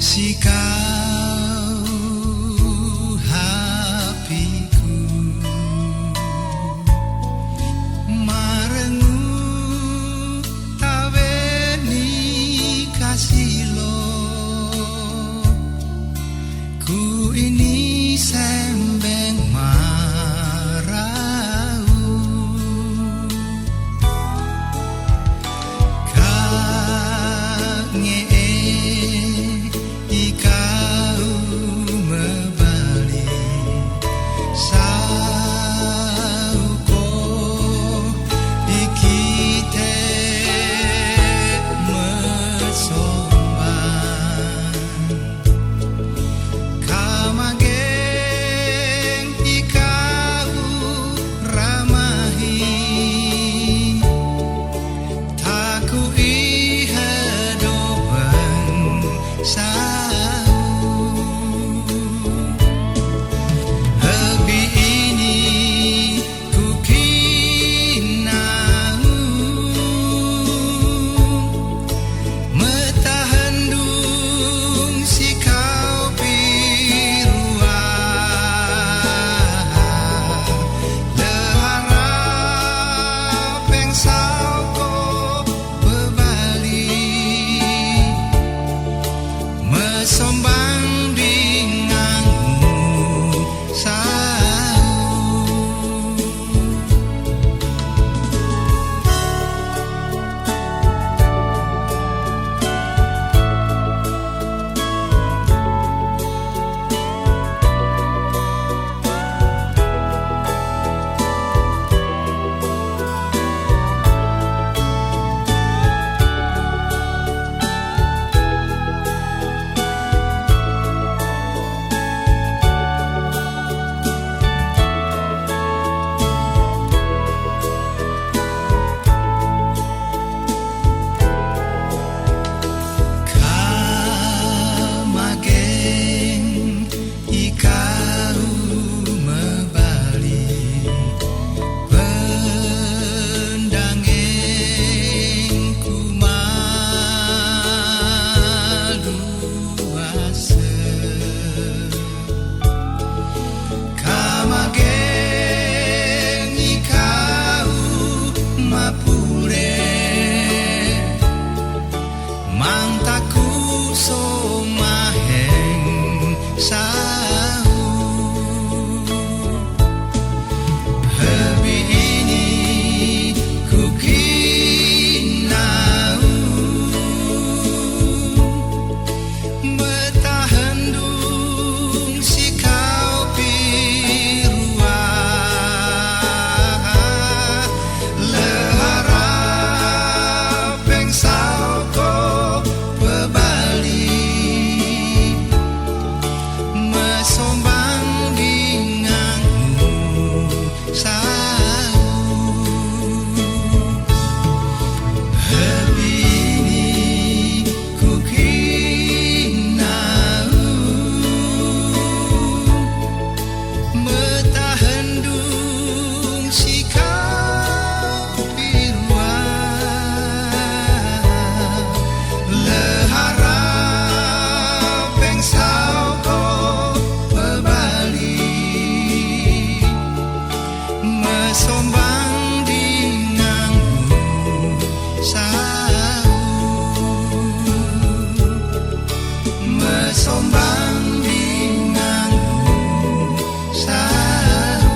Sikau hatiku marengu taweni kasilo ku ini sembeng marau kange ikau membalik sauko ikite mesomban kamageng ikau ramahi taku ihadoban Hebi ini ku kinau metahendung si kau pirua leharap pengsau ko bebali mesombang dinganmu kamageng ikau membalik pendangeng ku malu ase kamageng ikau mapure mantaku somaheng sahu hebi ini ku kinau metahendung si kau pirua leharap pengsau ko bebali mesombang dinganmu sahu hebi ini ku kinau metahendung si kau pirua leharap pengsau ko bebali mesombang dinganmu sahu mesombang dinganmu sahu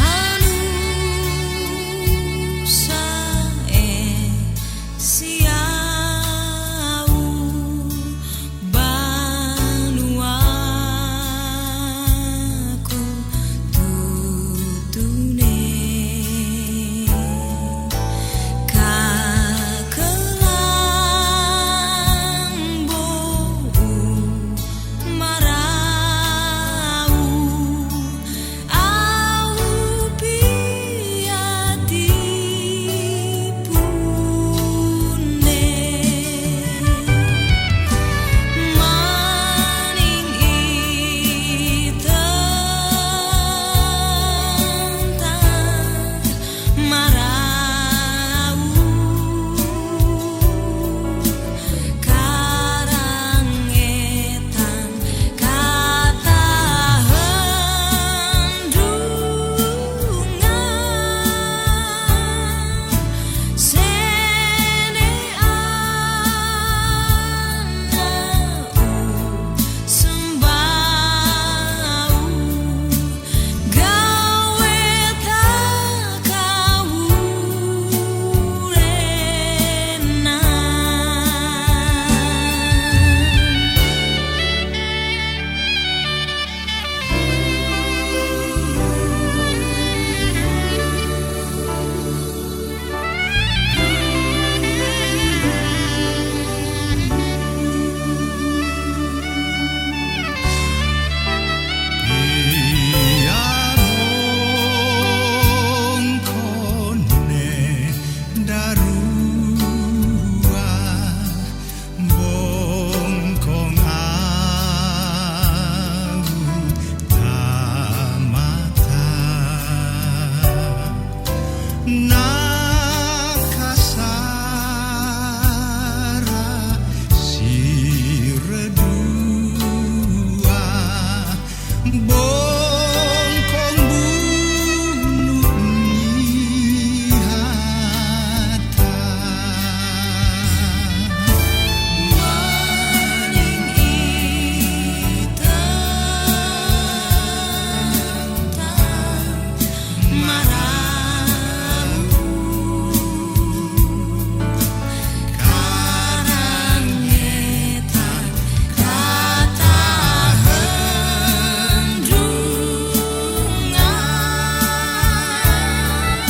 Hanu nakasara si redua bongkong bunuh nyihata maning itentang marau karangetan kata hendungan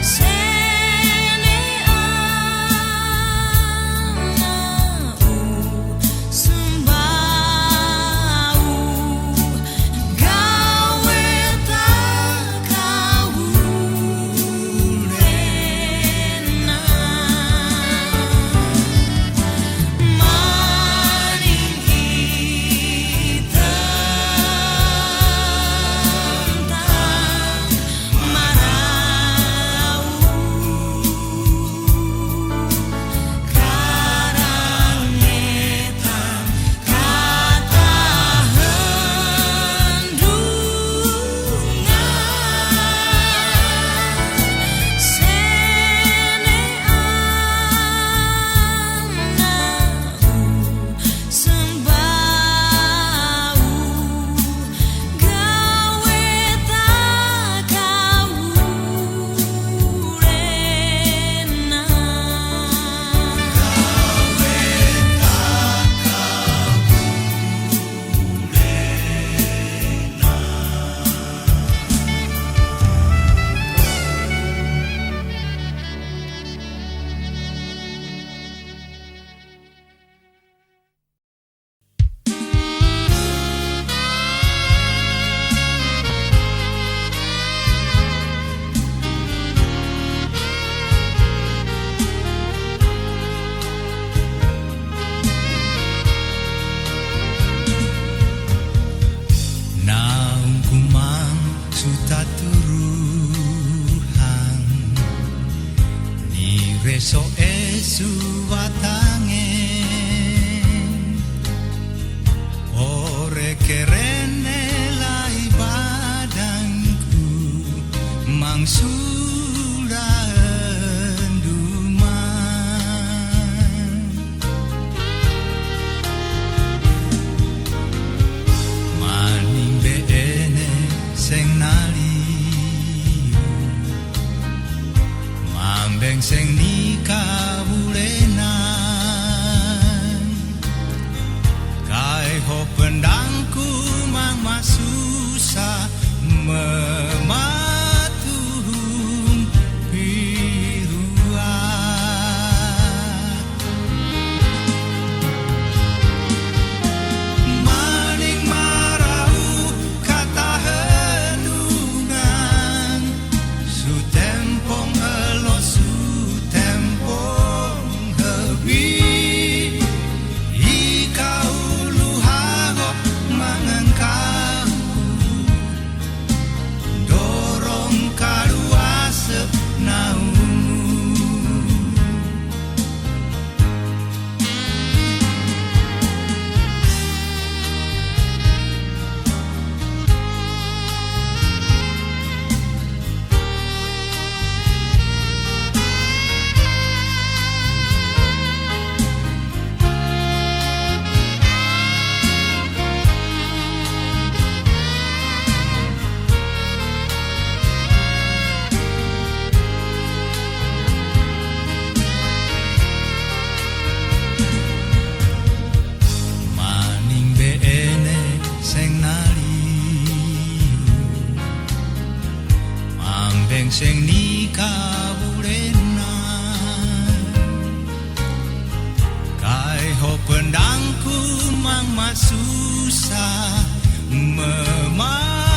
sene anau sembau gawe takawulena maning itentang marau karangetan kata hendungan sene anau sembau gawe takawulena naung kumang suta turuhan ni reso esu watange ore kerene lai badanku mang sudah enduman maning beene seng naliu mambeng seng nikah bulenan kai ho pendangku mang masusa mematung pirua maning marau kata hendungan su tempong elo su tempong hebi ikau luhago mangengkau dorong karuase naung maning beene seng naliu mambeng seng nikah bulenan kai ho pendangku mang masusa memang